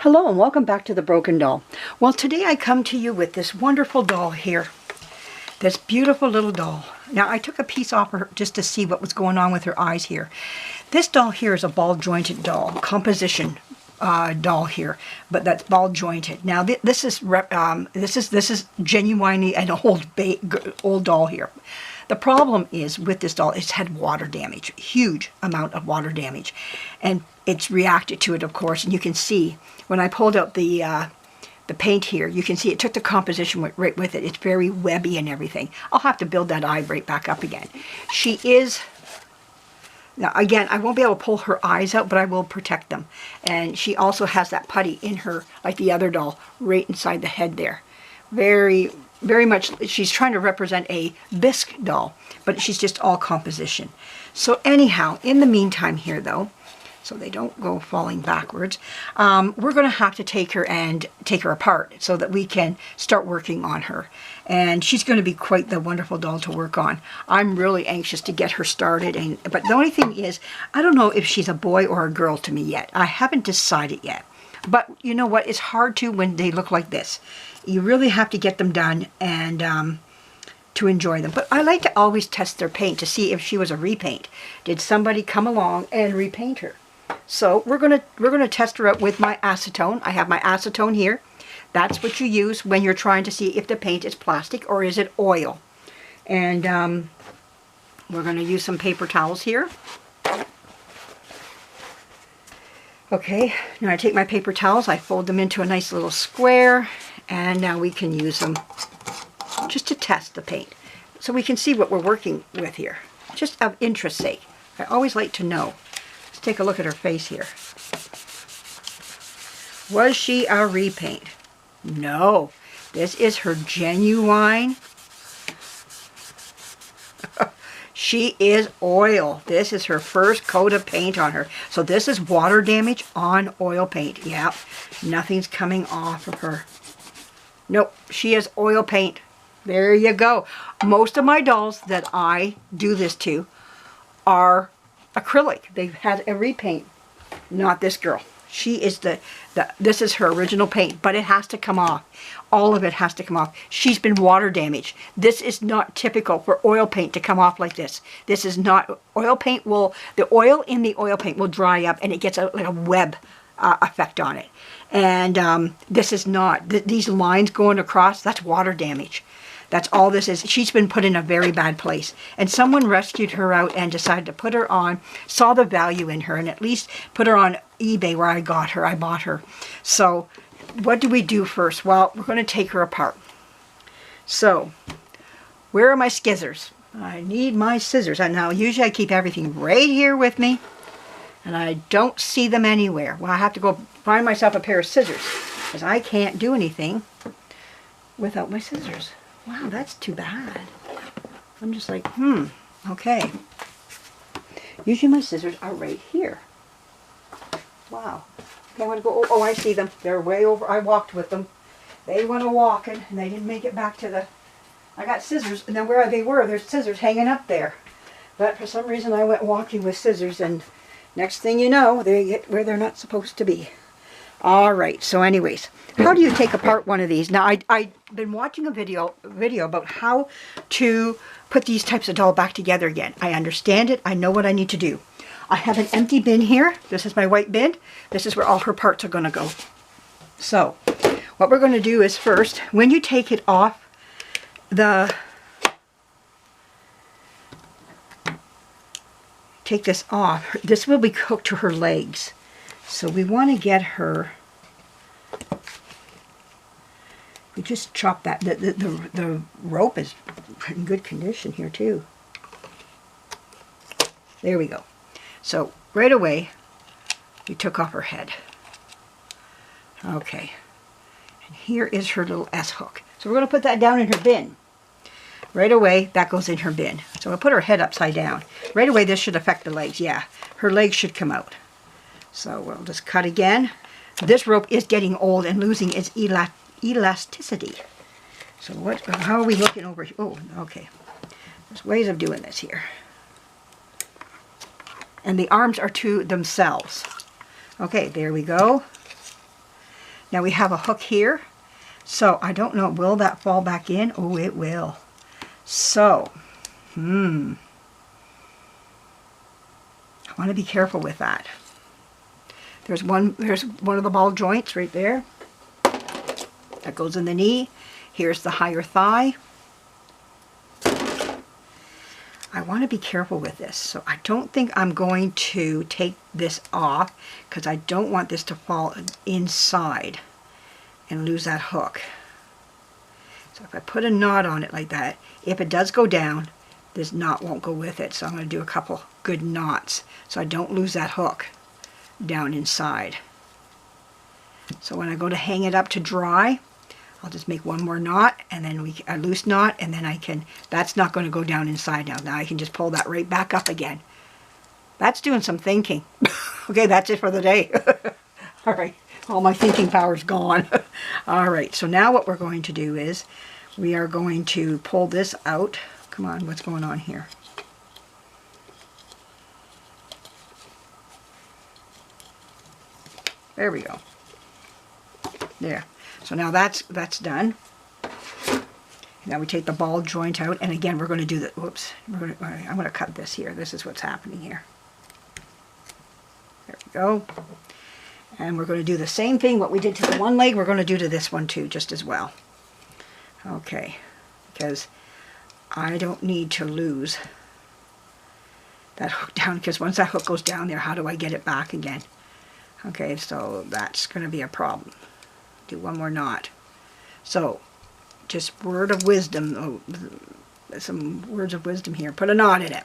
Hello and welcome back to The Broken Doll. Well, today I come to you with this wonderful doll here. This beautiful little doll. Now, I took a piece off her just to see what was going on with her eyes here. This doll here is a ball jointed doll, composition doll here, but that's ball jointed. Now, this is genuinely an old doll here. The problem is with this doll, it's had water damage, huge amount of water damage, and it's reacted to it, of course. And you can see when I pulled out the paint here, you can see it took the composition right with it. It's very webby and everything. I'll have to build that eye right back up again. She is, now again, I won't be able to pull her eyes out, but I will protect them. And she also has that putty in her, like the other doll, right inside the head there. Very much, she's trying to represent a bisque doll, but she's just all composition. So anyhow, in the meantime here though, so they don't go falling backwards, we're going to have to take her apart so that we can start working on her. And she's going to be quite the wonderful doll to work on. I'm really anxious to get her started. But the only thing is, I don't know if she's a boy or a girl to me yet. I haven't decided yet. But you know what? It's hard to when they look like this. You really have to get them done and to enjoy them. But I like to always test their paint to see if she was a repaint. Did somebody come along and repaint her? So we're gonna test her out with my acetone. I have my acetone here. That's what you use when you're trying to see if the paint is plastic or is it oil. And we're gonna use some paper towels here. Okay, now I take my paper towels, I fold them into a nice little square, and now we can use them just to test the paint so we can see what we're working with here, just of interest's sake. I always like to know. Let's take a look at her face here. Was she a repaint? No, this is her genuine. She is oil. This is her first coat of paint on her. So this is water damage on oil paint. Yeah, nothing's coming off of her. Nope, she is oil paint. There you go. Most of my dolls that I do this to are acrylic. They've had a repaint. Not this girl. She is this is her original paint, but it has to come off. All of it has to come off. She's been water damaged. This is not typical for oil paint to come off like this. This is not, oil paint the oil in the oil paint will dry up and it gets like a web effect on it. And this is not, these lines going across, that's water damage. That's all this is. She's been put in a very bad place. And someone rescued her out and decided to put her on, saw the value in her, and at least put her on eBay where I got her. I bought her. So what do we do first? Well, we're going to take her apart. So where are my scissors? I need my scissors. And now usually I keep everything right here with me. And I don't see them anywhere. Well, I have to go find myself a pair of scissors because I can't do anything without my scissors. Wow, that's too bad. I'm just like, okay. Usually my scissors are right here. Wow. Okay, I'm going to go, oh, I see them. They're way over. I walked with them. They went a-walking, and they didn't make it back to the... I got scissors, and then where they were, there's scissors hanging up there. But for some reason, I went walking with scissors, and next thing you know, they get where they're not supposed to be. All right, so anyways, how do you take apart one of these? Now, I've been watching a video about how to put these types of doll back together again. I understand it. I know what I need to do. I have an empty bin here. This is my white bin. This is where all her parts are going to go. So, what we're going to do is first, when you take it off take this off, this will be hooked to her legs. So we want to get her, we just chop that, the rope is in good condition here too. There we go. So right away, we took off her head. Okay. And here is her little S-hook. So we're going to put that down in her bin. Right away, that goes in her bin. So we'll put her head upside down. Right away, this should affect the legs. Yeah, her legs should come out. So we'll just cut again. This rope is getting old and losing its elasticity. So how are we looking over here? Oh, okay. There's ways of doing this here. And the arms are to themselves. Okay, there we go. Now we have a hook here. So I don't know, will that fall back in? Oh, it will. So, I want to be careful with that. There's one of the ball joints right there. That goes in the knee. Here's the higher thigh. I want to be careful with this. So I don't think I'm going to take this off because I don't want this to fall inside and lose that hook. So if I put a knot on it like that, if it does go down, this knot won't go with it. So I'm going to do a couple good knots so I don't lose that hook down inside. So when I go to hang it up to dry, I'll just make one more knot and then a loose knot, and then I can, that's not going to go down inside now. Now I can just pull that right back up again. That's doing some thinking. Okay, that's it for the day. All right. All my thinking power's gone. All right, so now what we're going to do is we are going to pull this out. Come on, what's going on here? There we go. There. So now that's done. Now we take the ball joint out, and again we're going to do the, whoops, I'm going to cut this here. This is what's happening here. There we go. And we're going to do the same thing, what we did to the one leg, we're going to do to this one too, just as well. Okay, because I don't need to lose that hook down, because once that hook goes down there, how do I get it back again? Okay, so that's going to be a problem. Do one more knot. So, just word of wisdom, some words of wisdom here. Put a knot in it.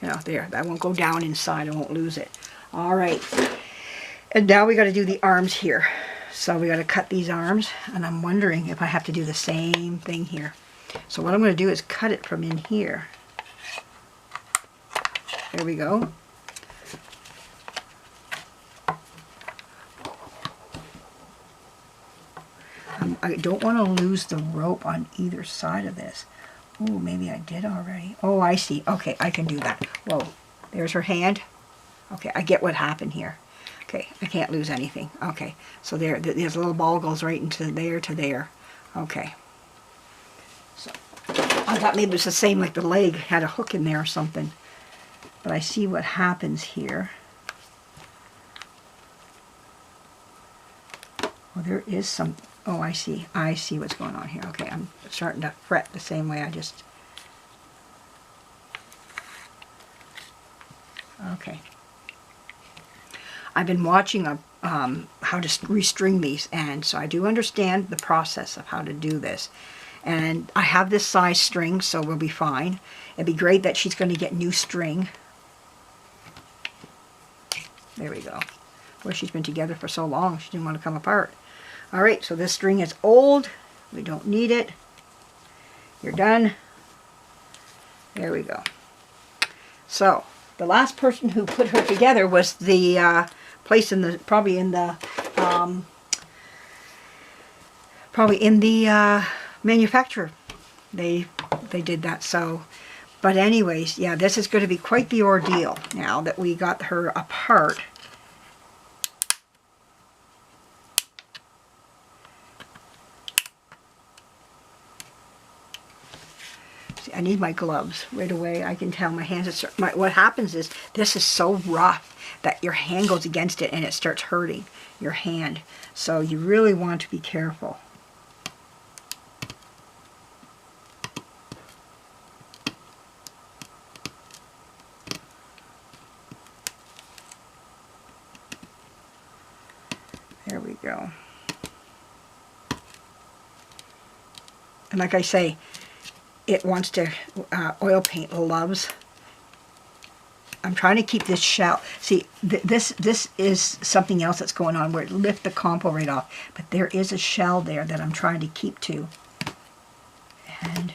You know, there, that won't go down inside, I won't lose it. All right. And now we got to do the arms here. So we got to cut these arms, and I'm wondering if I have to do the same thing here. So what I'm going to do is cut it from in here. There we go. I don't want to lose the rope on either side of this. Oh, maybe I did already. Oh, I see. Okay, I can do that. Whoa, there's her hand. Okay, I get what happened here. Okay, I can't lose anything. Okay, so there, this little ball goes right into there to there. Okay. So, I thought maybe it was the same, like the leg had a hook in there or something. But I see what happens here. Well, there is some, oh, I see what's going on here. Okay, I'm starting to fret the same way I just, okay. I've been watching how to restring these, and so I do understand the process of how to do this. And I have this size string, so we'll be fine. It'd be great that she's going to get new string. There we go. Where she's been together for so long, she didn't want to come apart. All right, so this string is old. We don't need it. You're done. There we go. So the last person who put her together was the place in the probably in the manufacturer. They did that. So, but anyways, yeah, this is going to be quite the ordeal now that we got her apart. I need my gloves right away. I can tell my hands. What happens is this is so rough that your hand goes against it and it starts hurting your hand. So you really want to be careful. There we go. And like I say, it wants to, oil paint loves. I'm trying to keep this shell. See, this is something else that's going on where it lifts the compo right off. But there is a shell there that I'm trying to keep to. And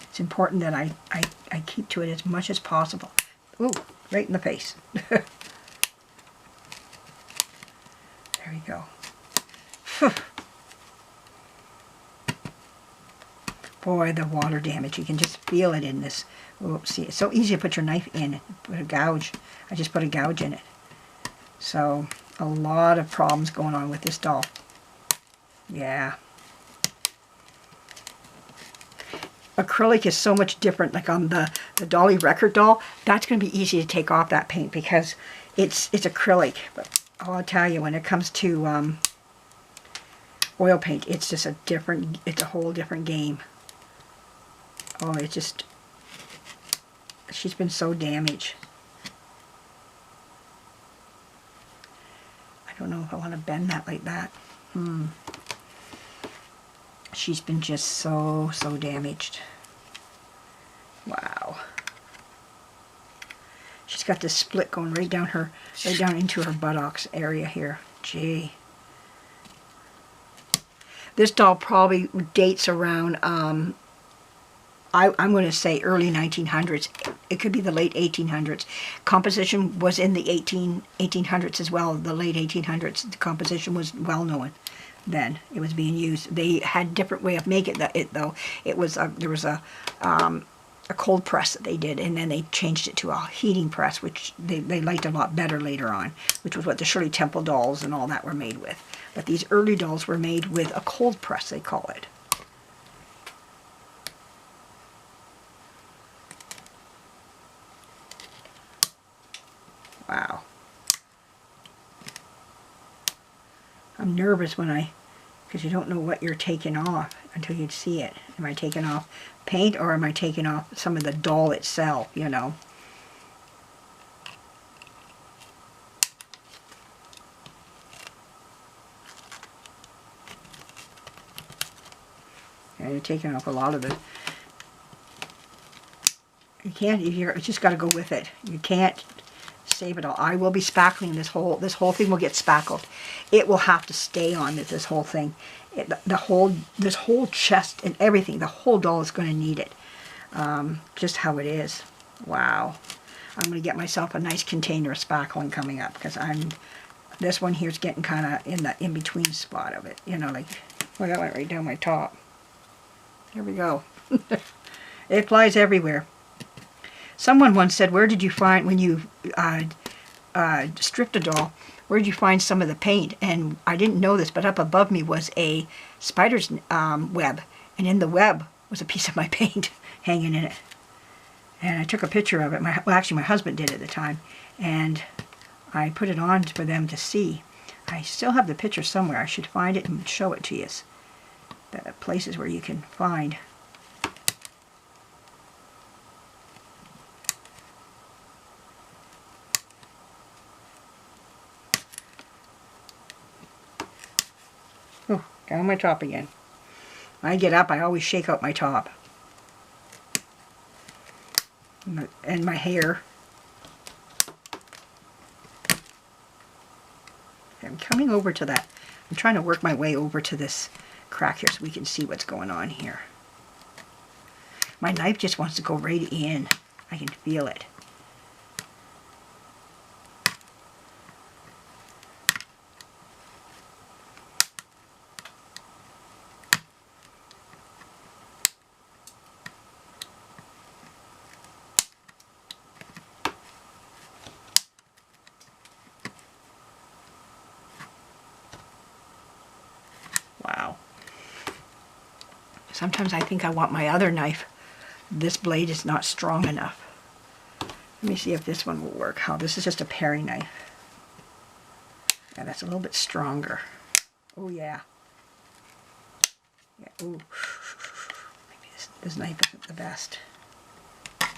it's important that I keep to it as much as possible. Ooh, right in the face. There we go. Boy, the water damage. You can just feel it in this. Oops, see, it's so easy to put your knife in. Put a gouge. I just put a gouge in it. So, A lot of problems going on with this doll. Yeah. Acrylic is so much different. Like on the Dolly Record doll, that's going to be easy to take off that paint because it's acrylic. But I'll tell you, when it comes to oil paint, it's just it's a whole different game. Oh, it's just, she's been so damaged. I don't know if I want to bend that like that. She's been just so damaged. Wow. She's got this split going right down into her buttocks area here. Gee. This doll probably dates around, I'm going to say early 1900s. It could be the late 1800s. Composition was in the 1800s as well, the late 1800s. The composition was well known then. It was being used. They had a different way of making it though. It was there was a cold press that they did, and then they changed it to a heating press, which they liked a lot better later on, which was what the Shirley Temple dolls and all that were made with. But these early dolls were made with a cold press, they call it. Wow. I'm nervous because you don't know what you're taking off until you see it. Am I taking off paint or am I taking off some of the doll itself, you know? And you're taking off a lot of it. You can't, you just got to go with it. You can't save it all. I will be spackling this whole thing will get spackled. It will have to stay on this whole thing. This whole chest and everything, the whole doll is going to need it. Just how it is. Wow. I'm going to get myself a nice container of spackling coming up because this one here is getting kind of in the in-between spot of it. You know, like, well, that went right down my top. There we go. It flies everywhere. Someone once said, where did you find, when you stripped a doll, where did you find some of the paint? And I didn't know this, but up above me was a spider's web. And in the web was a piece of my paint hanging in it. And I took a picture of it. Well, actually, my husband did at the time. And I put it on for them to see. I still have the picture somewhere. I should find it and show it to you. The places where you can find. Oh, down my top again. When I get up, I always shake out my top. And my hair. I'm coming over to that. I'm trying to work my way over to this crack here so we can see what's going on here. My knife just wants to go right in. I can feel it. Wow. Sometimes I think I want my other knife. This blade is not strong enough. Let me see if this one will work. How this is just a paring knife. Yeah, that's a little bit stronger. Oh yeah. Yeah. Ooh. Maybe this knife isn't the best. I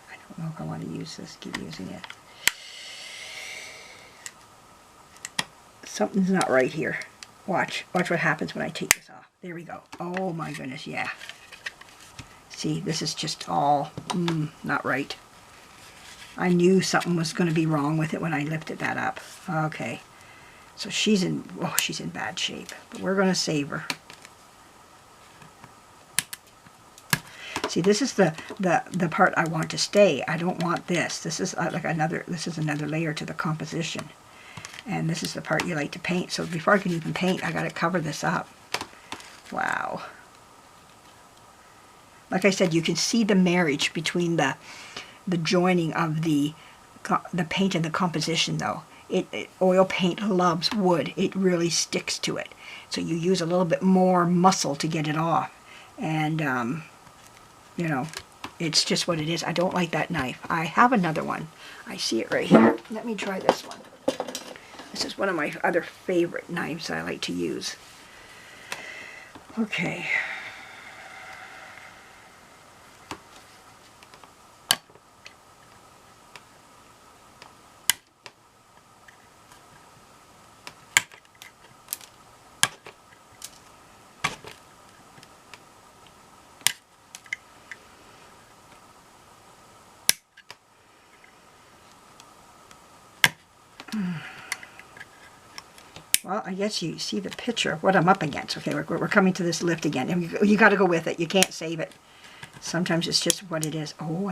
don't know if I want to use this. Keep using it. Something's not right here. Watch what happens when I take this off. There we go. Oh my goodness, yeah. See, this is just all not right. I knew something was going to be wrong with it when I lifted that up. Okay. So she's in bad shape, but we're going to save her. See, this is the part I want to stay. I don't want this. This is another layer to the composition. And this is the part you like to paint. So before I can even paint, I got to cover this up. Wow. Like I said, you can see the marriage between the joining of the paint and the composition, though. Oil paint loves wood. It really sticks to it. So you use a little bit more muscle to get it off. And, you know, it's just what it is. I don't like that knife. I have another one. I see it right here. Let me try this one. This is one of my other favorite knives I like to use. Okay. Well, I guess you see the picture of what I'm up against. Okay, we're coming to this lift again. And you got to go with it. You can't save it. Sometimes it's just what it is. Oh,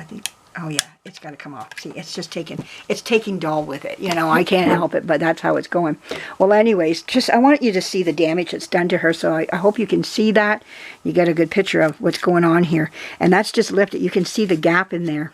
oh yeah, it's got to come off. See, it's taking doll with it. You know, I can't help it, but that's how it's going. Well, anyways, I want you to see the damage that's done to her. So I hope you can see that. You get a good picture of what's going on here. And that's just lifted. You can see the gap in there.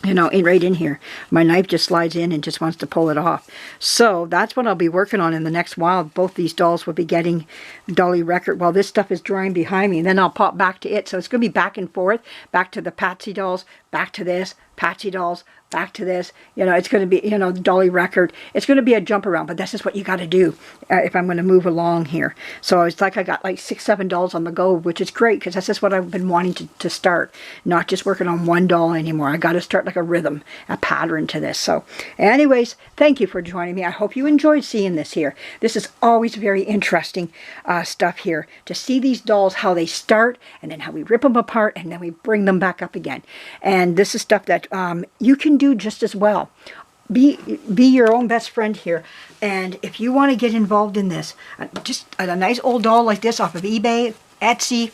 You know, right in here. My knife just slides in and just wants to pull it off. So that's what I'll be working on in the next while. Both these dolls will be getting dolly record while this stuff is drying behind me. And then I'll pop back to it. So it's going to be back and forth. Back to the Patsy dolls. Back to this. Patsy dolls. Back to this. You know, it's going to be, you know, dolly record. It's going to be a jump around. But this is what you got to do if I'm going to move along here. So it's like I got like 6, 7 dolls on the go, which is great because that's just what I've been wanting to start. Not just working on one doll anymore. I got to start like a rhythm, a pattern to this. So anyways, thank you for joining me. I hope you enjoyed seeing this here. This is always very interesting stuff here to see these dolls, how they start and then how we rip them apart and then we bring them back up again. And this is stuff that you can do just as well. Be your own best friend here. And if you want to get involved in this, just a nice old doll like this off of eBay, Etsy,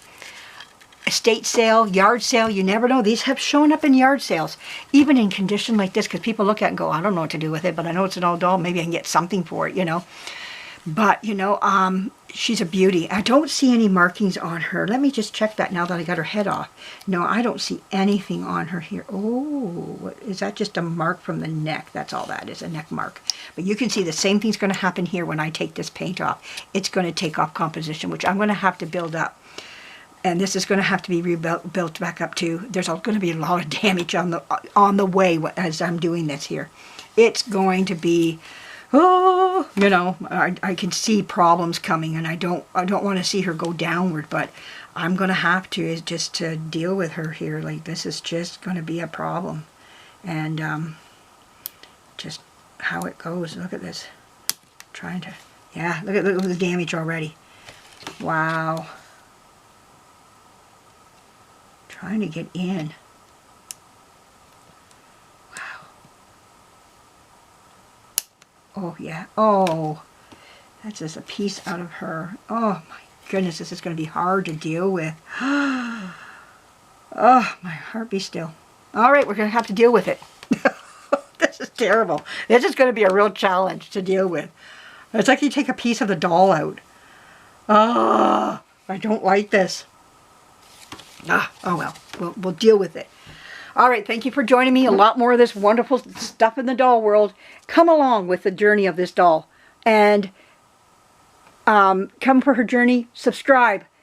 estate sale, yard sale, you never know. These have shown up in yard sales, even in condition like this, because people look at it and go, I don't know what to do with it, but I know it's an old doll. Maybe I can get something for it, you know. But, you know, she's a beauty. I don't see any markings on her. Let me just check that now that I got her head off. No, I don't see anything on her here. Oh, is that just a mark from the neck? That's all that is, a neck mark. But you can see the same thing's going to happen here when I take this paint off. It's going to take off composition, which I'm going to have to build up. And this is going to have to be rebuilt back up too. There's going to be a lot of damage on the way as I'm doing this here. It's going to be... oh, you know, I can see problems coming, and I don't want to see her go downward, but I'm going to have to just to deal with her here. Like, this is just going to be a problem. And just how it goes. Look at this. Trying to, yeah, look at the damage already. Wow. Trying to get in. Oh, yeah. Oh, that's just a piece out of her. Oh, my goodness. This is going to be hard to deal with. Oh, my heart be still. All right, we're going to have to deal with it. This is terrible. This is going to be a real challenge to deal with. It's like you take a piece of the doll out. Oh, I don't like this. Oh well. We'll deal with it. All right, thank you for joining me. A lot more of this wonderful stuff in the doll world. Come along with the journey of this doll. And come for her journey. Subscribe.